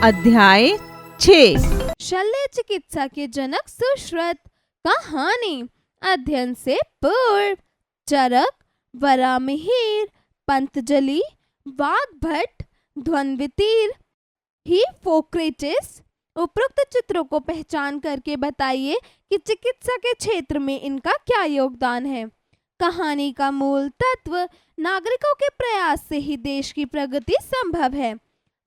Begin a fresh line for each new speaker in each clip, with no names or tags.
अध्याय 6
शल्य चिकित्सा के जनक सुश्रुत। कहानी अध्ययन से पूर्व चरक, वरामिहिर, पंतजलि, वाग्भट, ध्वन्वितीर, हिप्पोक्रेटिस। उपरोक्त चित्रों को पहचान करके बताइए कि चिकित्सा के क्षेत्र में इनका क्या योगदान है। कहानी का मूल तत्व नागरिकों के प्रयास से ही देश की प्रगति संभव है।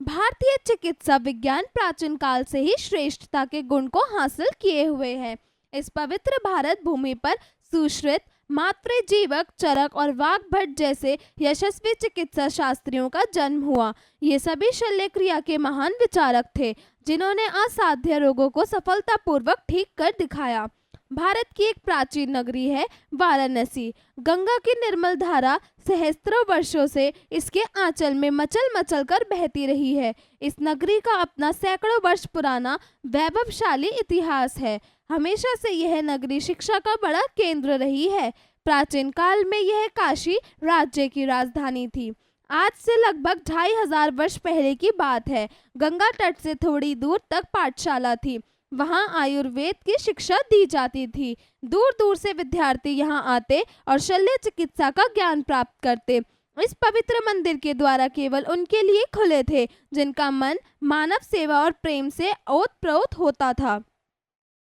भारतीय चिकित्सा विज्ञान प्राचीन काल से ही श्रेष्ठता के गुण को हासिल किए हुए है। इस पवित्र भारत भूमि पर सुश्रुत, मातृजीवक, चरक और वाग्भट जैसे यशस्वी चिकित्सा शास्त्रियों का जन्म हुआ। ये सभी शल्य क्रिया के महान विचारक थे, जिन्होंने असाध्य रोगों को सफलतापूर्वक ठीक कर दिखाया। भारत की एक प्राचीन नगरी है वाराणसी। गंगा की निर्मल धारा सहस्त्रों वर्षों से इसके आंचल में मचल मचल कर बहती रही है। इस नगरी का अपना सैकड़ों वर्ष पुराना वैभवशाली इतिहास है। हमेशा से यह नगरी शिक्षा का बड़ा केंद्र रही है। प्राचीन काल में यह काशी राज्य की राजधानी थी। आज से लगभग 2500 वर्ष पहले की बात है। गंगा तट से थोड़ी दूर तक पाठशाला थी। वहाँ आयुर्वेद की शिक्षा दी जाती थी। दूर दूर से विद्यार्थी यहाँ आते और शल्य चिकित्सा का ज्ञान प्राप्त करते। इस पवित्र मंदिर के द्वारा केवल उनके लिए खुले थे जिनका मन मानव सेवा और प्रेम से ओतप्रोत होता था,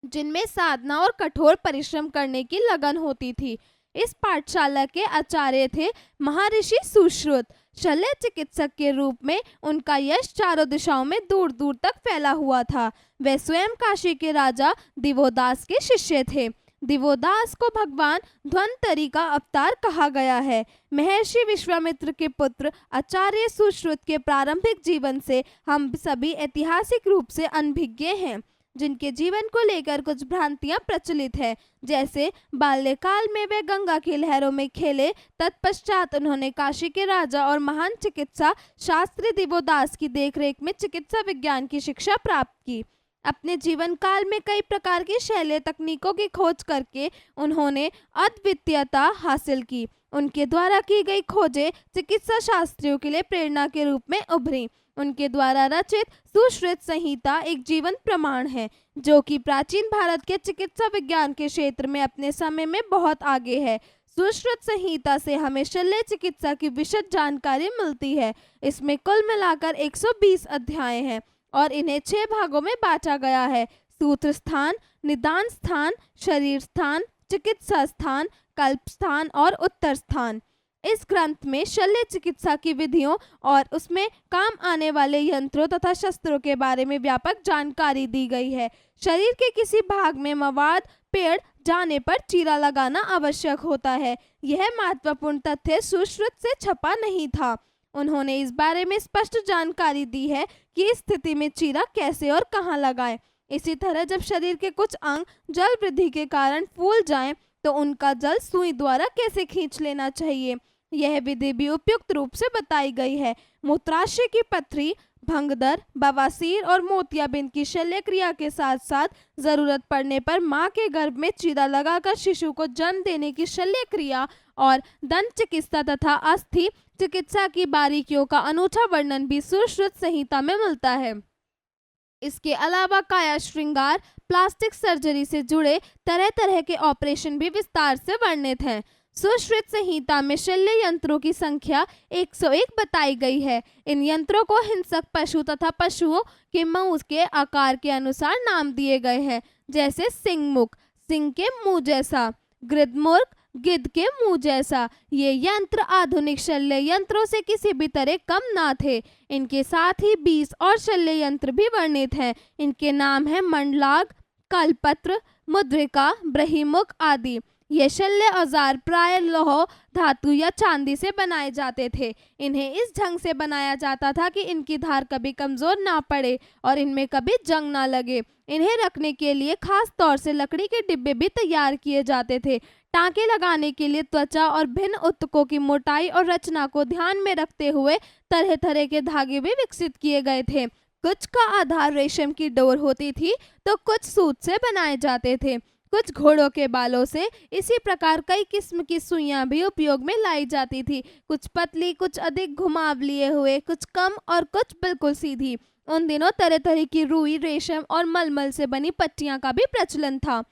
जिनमें साधना और कठोर परिश्रम करने की लगन होती थी। इस पाठशाला के आचार्य थे महर्षि सुश्रुत। शल्य चिकित्सक के रूप में उनका यश चारों दिशाओं में दूर दूर तक फैला हुआ था। वे स्वयं काशी के राजा दिवोदास के शिष्य थे। दिवोदास को भगवान धन्वंतरि का अवतार कहा गया है। महर्षि विश्वामित्र के पुत्र आचार्य सुश्रुत के प्रारंभिक जीवन से हम सभी ऐतिहासिक रूप से अनभिज्ञ हैं, जिनके जीवन को लेकर कुछ भ्रांतियां प्रचलित है। जैसे बाल्यकाल में वे गंगा की लहरों में खेले, तत्पश्चात उन्होंने काशी के राजा और महान चिकित्सा शास्त्री दिवोदास की देखरेख में चिकित्सा विज्ञान की शिक्षा प्राप्त की। अपने जीवन काल में कई प्रकार की शैल्य तकनीकों की खोज करके उन्होंने अद्वितीयता हासिल की। उनके द्वारा की गई खोजें चिकित्सा शास्त्रियों के लिए प्रेरणा के रूप में उभरी। उनके द्वारा रचित सुश्रुत संहिता एक जीवंत प्रमाण है, जो कि प्राचीन भारत के चिकित्सा विज्ञान के क्षेत्र में अपने समय में बहुत आगे है। सुश्रुत संहिता से हमें शल्य चिकित्सा की विशद जानकारी मिलती है। इसमें कुल मिलाकर 120 अध्याय हैं और इन्हें 6 भागों में बांटा गया है: सूत्र स्थान, निदान स्थान, शरीर स्थान, चिकित्सा स्थान, कल्प स्थान और उत्तर स्थान। इस ग्रंथ में शल्य चिकित्सा की विधियों और उसमें काम आने वाले यंत्रों तथा शस्त्रों के बारे में व्यापक जानकारी दी गई है। शरीर के किसी भाग में मवाद पेड़ जाने पर चीरा लगाना आवश्यक होता है। यह महत्वपूर्ण तथ्य सुश्रुत से छपा नहीं था। उन्होंने इस बारे में स्पष्ट जानकारी दी है कि इस स्थिति में चीरा कैसे और कहाँ लगाएं। इसी तरह जब शरीर के कुछ अंग जल वृद्धि के कारण फूल जाएं, तो उनका जल सुई द्वारा कैसे खींच लेना चाहिए, यह विधि भी उपयुक्त रूप से बताई गई है। मूत्राशय की पथरी, भंगदर, बवासीर और मोतियाबिंद की शल्य क्रिया के साथ साथ जरूरत पड़ने पर मां के गर्भ में चीरा लगाकर शिशु को जन्म देने की शल्य क्रिया और दंत चिकित्सा तथा अस्थि चिकित्सा की बारीकियों का अनूठा वर्णन भी सुश्रुत संहिता में मिलता है। इसके अलावा काया श्रृंगार, प्लास्टिक सर्जरी से जुड़े तरह तरह के ऑपरेशन भी विस्तार से वर्णित हैं। सुश्रुत संहिता में शल्य यंत्रों की संख्या 101 बताई गई है। इन यंत्रों को हिंसक पशु तथा पशुओं के मुंह के आकार के अनुसार नाम दिए गए हैं, जैसे सिंहमुख, सिंह के मुंह जैसा, गृध्मुर्ग, गिद्ध के मुंह जैसा। ये यंत्र आधुनिक शल्य यंत्रों से किसी भी तरह कम ना थे। इनके साथ ही 20 और शल्य यंत्र भी वर्णित हैं। इनके नाम है मंडलाग, कलपत्र, मुद्रिका, ब्रह्मीमुख आदि। ये शल्य औजार प्राय लौह धातु या चांदी से बनाए जाते थे। इन्हें इस ढंग से बनाया जाता था कि इनकी धार कभी कमजोर ना पड़े और इनमें कभी जंग ना लगे। इन्हें रखने के लिए खास तौर से लकड़ी के डिब्बे भी तैयार किए जाते थे। टांके लगाने के लिए त्वचा और भिन्न ऊतकों की मोटाई और रचना को ध्यान में रखते हुए तरह तरह के धागे भी विकसित किए गए थे। कुछ का आधार रेशम की डोर होती थी तो कुछ सूत से बनाए जाते थे। कुछ घोड़ों के बालों से इसी प्रकार कई किस्म की सुइयां भी उपयोग में लाई जाती थी। कुछ पतली, कुछ अधिक घुमाव लिए हुए, कुछ कम और कुछ बिल्कुल सीधी। उन दिनों तरह तरह की रुई, रेशम और मलमल से बनी पट्टियां का भी प्रचलन था।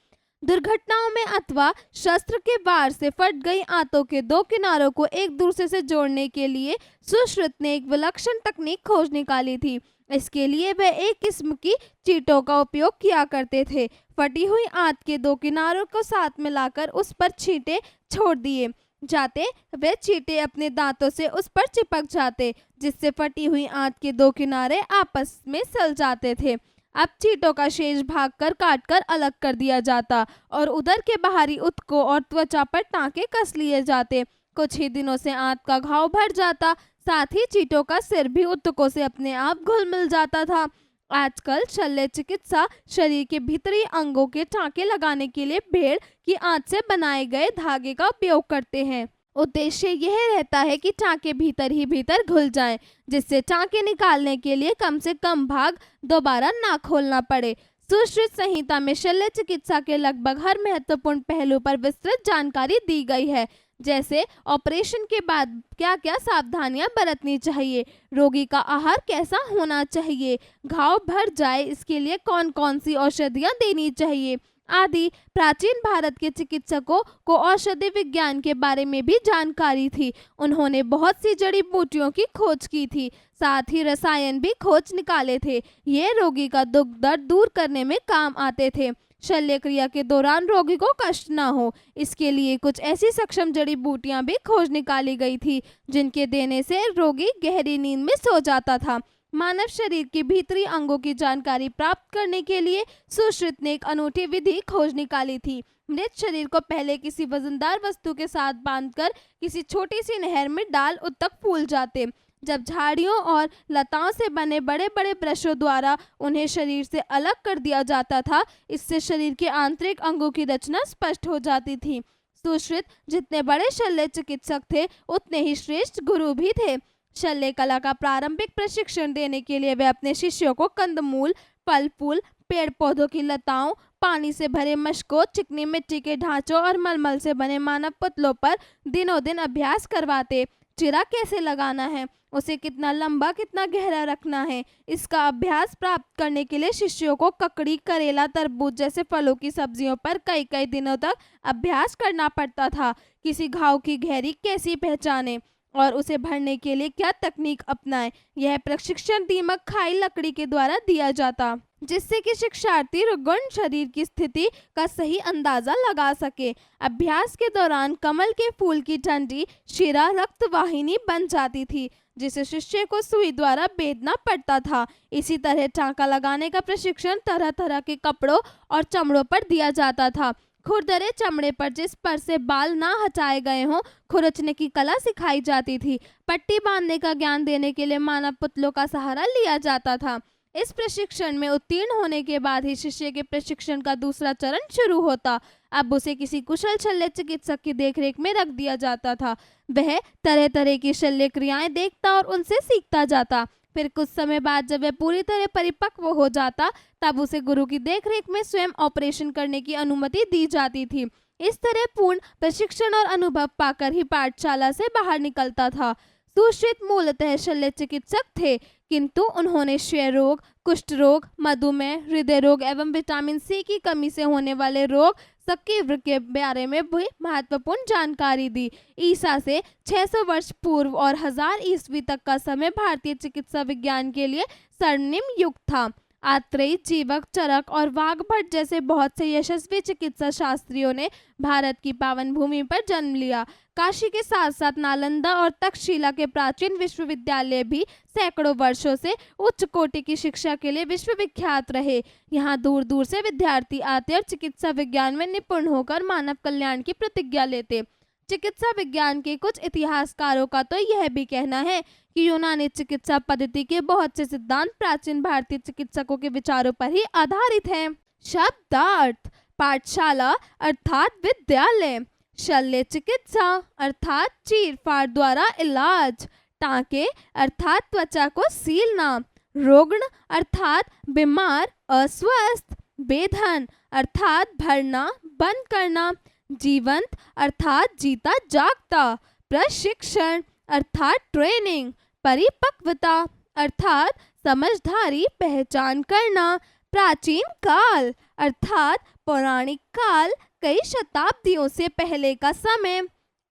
दुर्घटनाओं में अथवा शस्त्र के वार से फट गई आंतों के दो किनारों को एक दूसरे से जोड़ने के लिए सुश्रुत ने एक विलक्षण तकनीक खोज निकाली थी। इसके लिए वह एक किस्म की चींटों का उपयोग किया करते थे। फटी हुई आंत के दो किनारों को साथ मिलाकर उस पर छींटे छोड़ दिए जाते, वे छींटे अपने दांतों से उस पर चिपक जाते, जिससे फटी हुई आंत के दो किनारे आपस में सल जाते थे। अब चींटों का शेष भाग कर काट कर अलग कर दिया जाता और उदर के बाहरी ऊतकों और त्वचा पर टांके कस लिए जाते। कुछ ही दिनों से आंत का घाव भर जाता, साथ ही चींटों का सिर भी ऊतकों से अपने आप घुल मिल जाता था। आजकल शल्य चिकित्सा शरीर के भीतरी अंगों के टांके लगाने के लिए भेड़ की आंत से बनाए गए धागे का उपयोग करते हैं। उद्देश्य यह रहता है कि टांके भीतर ही भीतर घुल जाएं, जिससे टांके निकालने के लिए कम से कम भाग दोबारा ना खोलना पड़े। सुश्रुत संहिता में शल्य चिकित्सा के लगभग हर महत्वपूर्ण पहलू पर विस्तृत जानकारी दी गई है, जैसे ऑपरेशन के बाद क्या क्या सावधानियां बरतनी चाहिए, रोगी का आहार कैसा होना चाहिए, घाव भर जाए इसके लिए कौन कौन सी औषधियां देनी चाहिए आदि। प्राचीन भारत के चिकित्सकों को औषधि विज्ञान के बारे में भी जानकारी थी। उन्होंने बहुत सी जड़ी बूटियों की खोज की थी, साथ ही रसायन भी खोज निकाले थे। ये रोगी का दुख दर्द दूर करने में काम आते थे। शल्य क्रिया के दौरान रोगी को कष्ट ना हो, इसके लिए कुछ ऐसी सक्षम जड़ी बूटियां भी खोज निकाली गई थी, जिनके देने से रोगी गहरी नींद में सो जाता था। मानव शरीर के भीतरी अंगों की जानकारी प्राप्त करने के लिए सुश्रुत ने एक अनूठी विधि खोज निकाली थी। मृत शरीर को पहले किसी वजनदार वस्तु के साथ बांधकर किसी छोटी सी नहर में डाल उत तक फूल जाते। जब झाड़ियों और लताओं से बने बड़े बड़े ब्रशों द्वारा उन्हें शरीर से अलग कर दिया जाता था, इससे शरीर के आंतरिक अंगों की रचना स्पष्ट हो जाती थी। सुश्रुत जितने बड़े शल्य चिकित्सक थे, उतने ही श्रेष्ठ गुरु भी थे। शल्य कला का प्रारंभिक प्रशिक्षण देने के लिए वे अपने शिष्यों को कंदमूल, फल फूल, पेड़ पौधों की लताओं, पानी से भरे मशकों, चिकनी मिट्टी के ढांचों और मलमल से बने मानव पुतलों पर दिनों दिन अभ्यास करवाते। चिरा कैसे लगाना है, उसे कितना लंबा कितना गहरा रखना है, इसका अभ्यास प्राप्त करने के लिए शिष्यों को ककड़ी, करेला, तरबूज जैसे फलों की सब्जियों पर कई कई दिनों तक अभ्यास करना पड़ता था। किसी घाव की गहरी कैसी पहचाने और उसे भरने के लिए क्या तकनीक अपनाएं, यह प्रशिक्षण दीमक खाई लकड़ी के द्वारा दिया जाता, जिससे कि शिक्षार्थी रुग्ण शरीर की स्थिति का सही अंदाजा लगा सके। अभ्यास के दौरान कमल के फूल की ठंडी शिरा रक्त वाहिनी बन जाती थी, जिसे शिष्य को सुई द्वारा बेधना पड़ता था। इसी तरह टांका लगाने का प्रशिक्षण तरह तरह के कपड़ों और चमड़ों पर दिया जाता था। खुरदरे चमड़े पर जिस पर से बाल ना हटाए गए हों, खुरचने की कला सिखाई जाती थी। पट्टी बांधने का ज्ञान देने के लिए मानव पुतलों का सहारा लिया जाता था। इस प्रशिक्षण में उत्तीर्ण होने के बाद ही शिष्य के प्रशिक्षण का दूसरा चरण शुरू होता। अब उसे किसी कुशल शल्य चिकित्सक की देखरेख में रख दिया जाता था। वह तरह तरह की शल्य क्रियाएं देखता और उनसे सीखता जाता। फिर कुछ समय बाद जब वह पूरी तरह परिपक्व हो जाता, तब उसे गुरु की देखरेख में स्वयं ऑपरेशन करने की अनुमति दी जाती थी। इस तरह पूर्ण प्रशिक्षण और अनुभव पाकर ही पाठशाला से बाहर निकलता था। सुश्रुत मूलतः शल्य चिकित्सक थे, किंतु उन्होंने क्षय रोग, कुष्ठ रोग, मधुमेह, हृदय रोग एवं विटामिन सी की कमी से होने वाले रोग सकीव्र के बारे में भी महत्वपूर्ण जानकारी दी। ईसा से 600 वर्ष पूर्व और 1000 ईस्वी तक का समय भारतीय चिकित्सा विज्ञान के लिए स्वर्णिम युग था। आत्रेय, जीवक, चरक और वाघभट्ट जैसे बहुत से यशस्वी चिकित्सा शास्त्रियों ने भारत की पावन भूमि पर जन्म लिया। काशी के साथ साथ नालंदा और तक्षशिला के प्राचीन विश्वविद्यालय भी सैकड़ों वर्षों से उच्च कोटि की शिक्षा के लिए विश्वविख्यात रहे। यहाँ दूर दूर से विद्यार्थी आते और चिकित्सा विज्ञान में निपुण होकर मानव कल्याण की प्रतिज्ञा लेते। चिकित्सा विज्ञान के कुछ इतिहासकारों का तो यह भी कहना है कि यूनानी चिकित्सा पद्धति के बहुत से सिद्धांत प्राचीन भारतीय चिकित्सकों के विचारों पर ही आधारित हैं। शब्दार्थ: पाठशाला अर्थात विद्यालय, शल्य चिकित्सा अर्थात चीरफाड़ द्वारा इलाज, टांके अर्थात त्वचा को सीलना, रोगण अर्थात बीमार अस्वस्थ, बेधन अर्थात भरना बंद करना, जीवंत अर्थात जीता जागता, प्रशिक्षण अर्थात ट्रेनिंग, परिपक्वता अर्थात समझदारी पहचान करना। प्राचीन काल अर्थात पौराणिक काल, कई शताब्दियों से पहले का समय।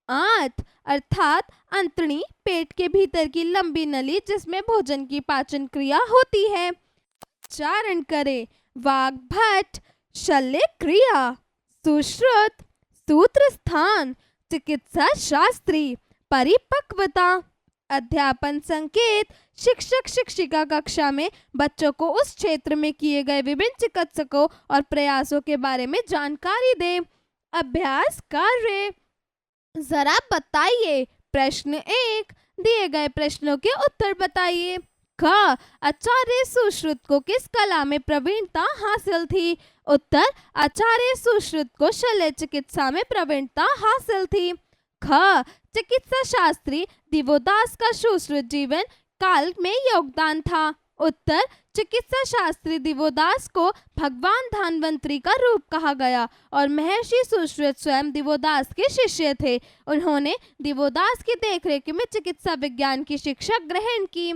आंत अर्थात अंतड़ी, पेट के भीतर की लंबी नली जिसमें भोजन की पाचन क्रिया होती है। उच्चारण करें। वाग्भट, शल्य क्रिया, सुश्रुत, सूत्र स्थान, चिकित्सा शास्त्री, परिपक्वता। अध्यापन संकेत। शिक्षक शिक्षिका कक्षा में बच्चों को उस क्षेत्र में किए गए विभिन्न चिकित्सकों और प्रयासों के बारे में जानकारी दें। अभ्यास कार्य। जरा बताइए। प्रश्न 1, दिए गए प्रश्नों के उत्तर बताइए। क, आचार्य सुश्रुत को किस कला में प्रवीणता हासिल थी? उत्तर, आचार्य सुश्रुत को शल्य चिकित्सा में प्रवीणता हासिल थी। ख, चिकित्सा शास्त्री दिवोदास का सुश्रुत जीवन काल में योगदान था। उत्तर, चिकित्सा शास्त्री दिवोदास को भगवान धन्वंतरी का रूप कहा गया और महर्षि सुश्रुत स्वयं दिवोदास के शिष्य थे। उन्होंने दिवोदास की देखरेख में चिकित्सा विज्ञान की शिक्षा ग्रहण की।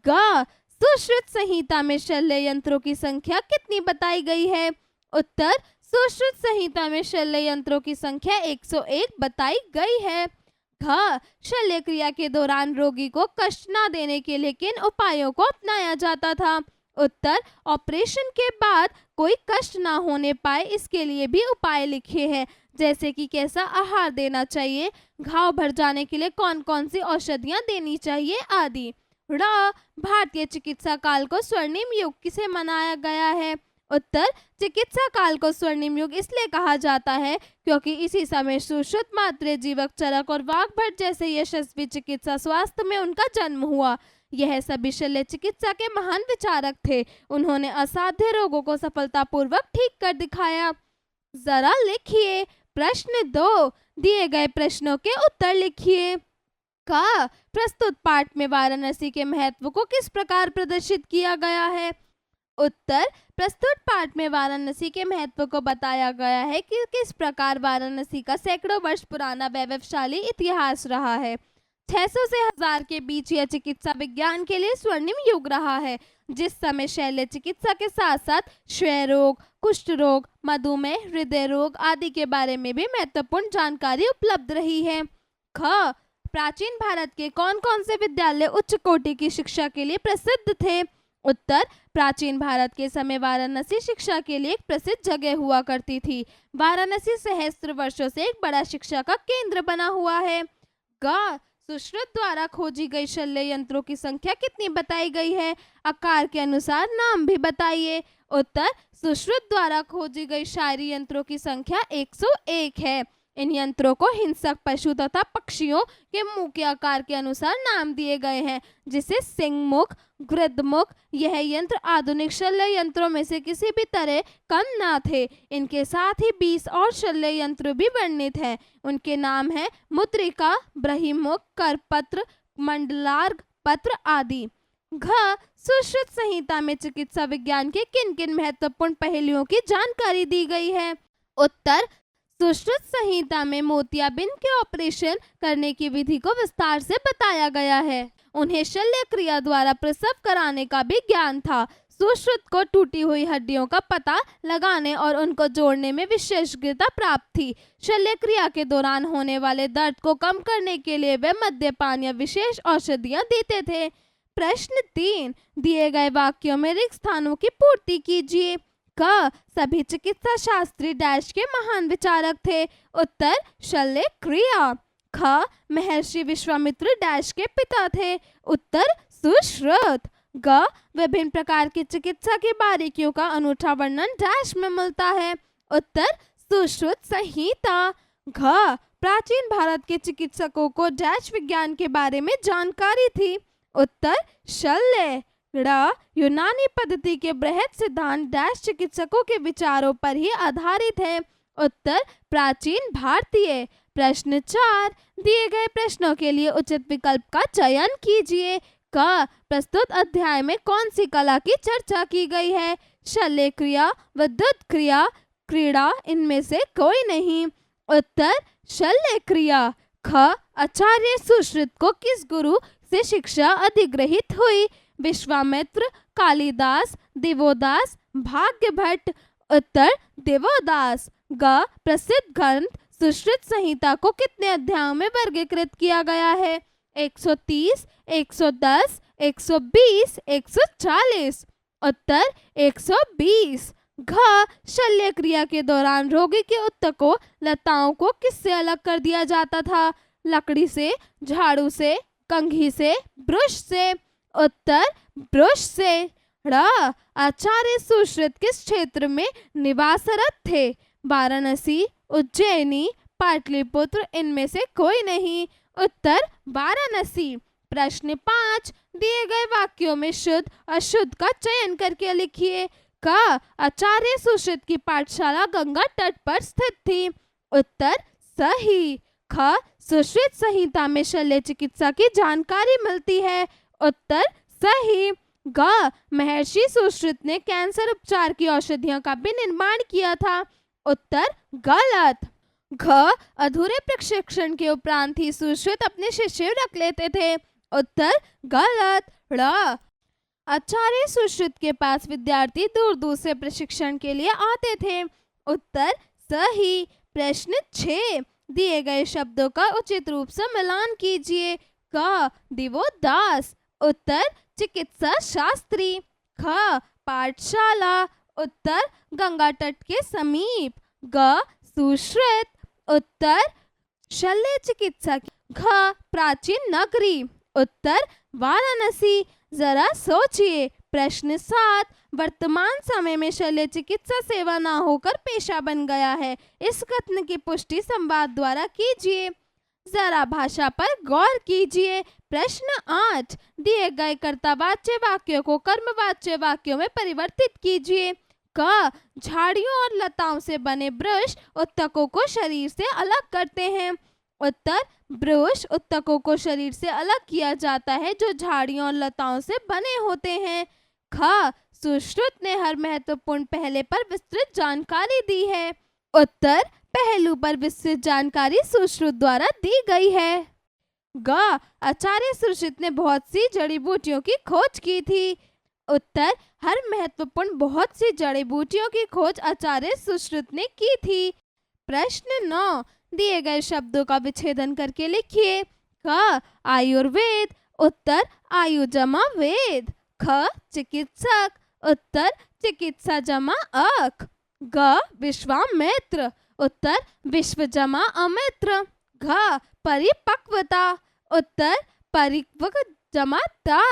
ग, सुश्रुत संहिता में शल्य यंत्रों की संख्या कितनी बताई गई है? उत्तर, सुश्रुत संहिता में शल्य यंत्रों की संख्या 101 बताई गई है। घ, शल्य क्रिया के दौरान रोगी को कष्ट न देने के लिए किन उपायों को अपनाया जाता था? उत्तर, ऑपरेशन के बाद कोई कष्ट न होने पाए इसके लिए भी उपाय लिखे हैं, जैसे कि कैसा आहार देना चाहिए, घाव भर जाने के लिए कौन कौन सी औषधियां देनी चाहिए आदि। ड़, भारतीय चिकित्सा काल को स्वर्णिम युग किसे मनाया गया है? उत्तर, चिकित्सा काल को स्वर्णिम युग इसलिए कहा जाता है क्योंकि इसी समय सुश्रुत, मात्रे, जीवक, चरक और वाग्भट जैसे यशस्वी चिकित्सा स्वास्थ्य में उनका जन्म हुआ। यह सभी शल्य चिकित्सा के महान विचारक थे। उन्होंने असाध्य रोगों को सफलतापूर्वक ठीक कर दिखाया। जरा लिखिए। प्रश्न 2, दिए गए प्रश्नों के उत्तर लिखिए। का, प्रस्तुत पाठ में वाराणसी के महत्व को किस प्रकार प्रदर्शित किया गया है? उत्तर, प्रस्तुत पाठ में वाराणसी के महत्व को बताया गया है कि किस प्रकार वाराणसी का सैकड़ों वर्ष पुराना वैभवशाली इतिहास रहा है। 600 से 1000 के बीच यह चिकित्सा विज्ञान के लिए स्वर्णिम युग रहा है, जिस समय शल्य चिकित्सा के साथ साथ क्षय रोग, कुष्ठ रोग, मधुमेह, हृदय रोग आदि के बारे में भी महत्वपूर्ण जानकारी उपलब्ध रही है। ख, प्राचीन भारत के कौन कौन से विद्यालय उच्च कोटि की शिक्षा के लिए प्रसिद्ध थे? उत्तर, प्राचीन भारत के समय वाराणसी शिक्षा के लिए एक प्रसिद्ध जगह हुआ करती थी। वाराणसी सहस्त्र वर्षों से एक बड़ा शिक्षा का केंद्र बना हुआ है। ग, सुश्रुत द्वारा खोजी गई शल्य यंत्रों की संख्या कितनी बताई गई है? आकार के अनुसार नाम भी बताइए। उत्तर, सुश्रुत द्वारा खोजी गई शायरी यंत्रों की संख्या 101 है। इन यंत्रों को हिंसक पशु तथा पक्षियों के मुंह के आकार के अनुसार नाम दिए गए हैं, जिसे सिंह मुख, गृद मुख। यह यंत्र आधुनिक शल्य यंत्रों में से किसी भी तरह कम न थे। इनके साथ ही 20 और शल्य यंत्र भी वर्णित हैं। उनके नाम हैं मुद्रिका, ब्रह्ममुख, करपत्र, मंडलार्घ पत्र आदि। घ, सुश्रुत संहिता में चिकित्सा विज्ञान के किन किन महत्वपूर्ण पहलुओं की जानकारी दी गई है? उत्तर, सुश्रुत संहिता में मोतियाबिंद के ऑपरेशन करने की विधि को विस्तार से बताया गया है। उन्हें शल्य क्रिया द्वारा प्रसव कराने का भी ज्ञान था। सुश्रुत को टूटी हुई हड्डियों का पता लगाने और उनको जोड़ने में विशेषज्ञता प्राप्त थी। शल्य क्रिया के दौरान होने वाले दर्द को कम करने के लिए वे मद्यपान या विशेष औषधियां देते थे। प्रश्न 3, दिए गए वाक्यों में रिक्त स्थानों की पूर्ति कीजिए। क, सभी चिकित्सा शास्त्री डैश के महान विचारक थे। उत्तर, शल्य क्रिया। ख, महर्षि विश्वामित्र डैश के पिता थे। उत्तर, सुश्रुत। ग, विभिन्न प्रकार की चिकित्सा की बारीकियों का अनूठा वर्णन डैश में मिलता है। उत्तर, सुश्रुत संहिता। घ, प्राचीन भारत के चिकित्सकों को डैश विज्ञान के बारे में जानकारी थी। उत्तर, शल्य। ड़, यूनानी पद्धति के बृहद सिद्धांत डैश चिकित्सकों के विचारों पर ही आधारित है। उत्तर, प्राचीन भारतीय। प्रश्न 4, दिए गए प्रश्नों के लिए उचित विकल्प का चयन कीजिए। क, प्रस्तुत अध्याय में कौन सी कला की चर्चा की गई है? शल्य क्रिया, विद्युत क्रिया, क्रीड़ा, इनमें से कोई नहीं। उत्तर, शल्य क्रिया। ख, आचार्य सुश्रुत को किस गुरु से शिक्षा अधिग्रहित हुई? विश्वामित्र, कालिदास, देवोदास, भाग्यभट्ट। उत्तर देवोदास। ग प्रसिद्ध ग्रंथ सुश्रुत संहिता को कितने अध्यायों में वर्गीकृत किया गया है? 130, 110, 120, 140। उत्तर 120। घ शल्य क्रिया के दौरान रोगी के उत्तकों लताओं को किससे अलग कर दिया जाता था? लकड़ी से, झाड़ू से, कंघी से, ब्रश से। उत्तर ब्रश से। ड़ आचार्य सुश्रुत किस क्षेत्र में निवासरत थे? वाराणसी, उज्जैनी, पाटलिपुत्र, इनमें से कोई नहीं। उत्तर वाराणसी। प्रश्न 5, दिए गए वाक्यों में शुद्ध अशुद्ध का चयन करके लिखिए। क आचार्य सुश्रुत की पाठशाला गंगा तट पर स्थित थी। उत्तर सही। ख सुश्रुत संहिता में शल्य चिकित्सा की जानकारी मिलती है। उत्तर सही। ग महर्षि सुश्रुत ने कैंसर उपचार की औषधियों का भी निर्माण किया था। उत्तर गलत। घ अधूरे प्रशिक्षण के उपरांत ही सुश्रुत अपने शिष्य रख लेते थे। उत्तर गलत। ड़ आचार्य सुश्रुत के पास विद्यार्थी दूर दूर से प्रशिक्षण के लिए आते थे। उत्तर सही। प्रश्न 6, दिए गए शब्दों का उचित रूप से मिलान कीजिए। क देवोदास। उत्तर चिकित्सा शास्त्री। ख पाठशाला। उत्तर गंगा तट के समीप। ग सुश्रुत। उत्तर शल्य चिकित्सा। घ प्राचीन नगरी। उत्तर वाराणसी। जरा सोचिए। प्रश्न 7, वर्तमान समय में शल्य चिकित्सा सेवा ना होकर पेशा बन गया है। इस कथन की पुष्टि संवाद द्वारा कीजिए। जरा भाषा पर गौर कीजिए। प्रश्न 8, दिए गए कर्तावाच्य वाक्यों को कर्मवाच्य वाक्यों में परिवर्तित कीजिए। क झाड़ियों और लताओं से बने ब्रश उत्तकों को शरीर से अलग करते हैं। उत्तर ब्रश उत्तकों को शरीर से अलग किया जाता है जो झाड़ियों और लताओं से बने होते हैं। ख सुश्रुत ने हर महत्वपूर्ण पहले पर विस्तृत जानकारी दी है। उत्तर पहलू पर विस्तृत जानकारी सुश्रुत द्वारा दी गई है। ग आचार्य सुश्रुत ने बहुत सी जड़ी बूटियों की खोज की थी। उत्तर हर महत्वपूर्ण बहुत सी जड़ी बूटियों की खोज आचार्य सुश्रुत ने की थी। प्रश्न 9, दिए गए शब्दों का विच्छेदन करके लिखिए। क आयुर्वेद। उत्तर आयु जमा वेद। ख चिकित्सक। उत्तर चिकित्सा जमा अक। ग विश्वामित्र। उत्तर विश्व जमा अमित्र। घ परिपक्वता। उत्तर परिपक्व जमा ता।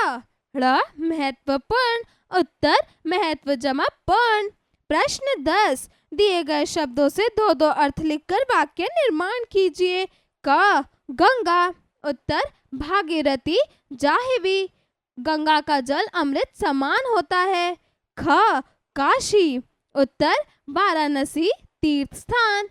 ड़ महत्वपूर्ण। उत्तर महत्व जमा पूर्ण। प्रश्न 10, दिए गए शब्दों से दो दो अर्थ लिखकर वाक्य निर्माण कीजिए। क गंगा। उत्तर भागीरथी जाह्नवी। गंगा का जल अमृत समान होता है। ख काशी। उत्तर वाराणसी तीर्थ स्थान।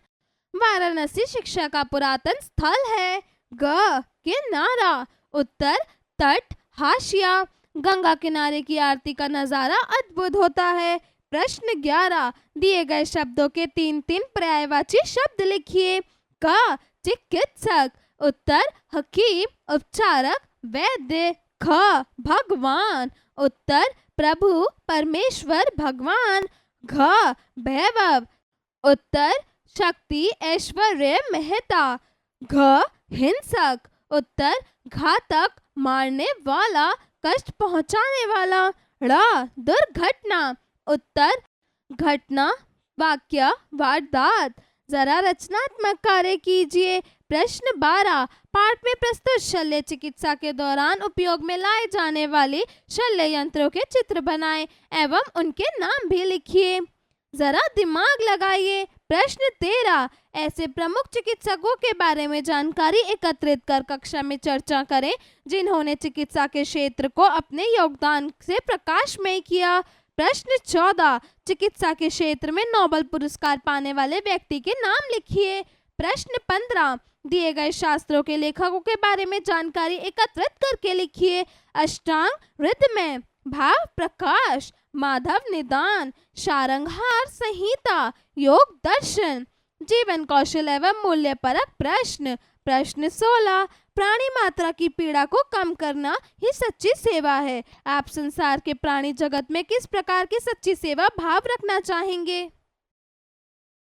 वाराणसी शिक्षा का पुरातन स्थल है। ग किनारा। उत्तर तट हाशिया। गंगा किनारे की आरती का नजारा अद्भुत होता है। प्रश्न 11, दिए गए शब्दों के 3-3 पर्यायवाची शब्द लिखिए। क चिकित्सक। उत्तर हकीम उपचारक वैद्य। ख भगवान। उत्तर प्रभु परमेश्वर भगवान। घ वैभव। उत्तर शक्ति ऐश्वर्य महता। घ हिंसक। उत्तर घातक मारने वाला कष्ट पहुंचाने वाला। ड़ दुर्घटना। उत्तर घटना वाक्य वारदात। जरा रचनात्मक कार्य कीजिए। प्रश्न 12, पाठ में प्रस्तुत शल्य चिकित्सा के दौरान उपयोग में लाए जाने वाले शल्य यंत्रों के चित्र बनाएं एवं उनके नाम भी लिखिए। जरा दिमाग लगाइए। प्रश्न 13, ऐसे प्रमुख चिकित्सकों के बारे में जानकारी एकत्रित कर कक्षा में चर्चा करें जिन्होंने चिकित्सा के क्षेत्र को अपने योगदान से प्रकाशमय किया। प्रश्न 14, चिकित्सा के क्षेत्र में नोबेल पुरस्कार पाने वाले व्यक्ति के नाम लिखिए। प्रश्न 15, दिए गए शास्त्रों के लेखकों के बारे में जानकारी एकत्रित करके लिखिए। अष्टांग हृदय, भाव प्रकाश, माधव निदान, सारंगहार संहिता, योग दर्शन। जीवन कौशल एवं मूल्य परक प्रश्न। प्रश्न 16, प्राणी मात्रा की पीड़ा को कम करना ही सच्ची सेवा है। आप संसार के प्राणी जगत में किस प्रकार की सच्ची सेवा भाव रखना चाहेंगे?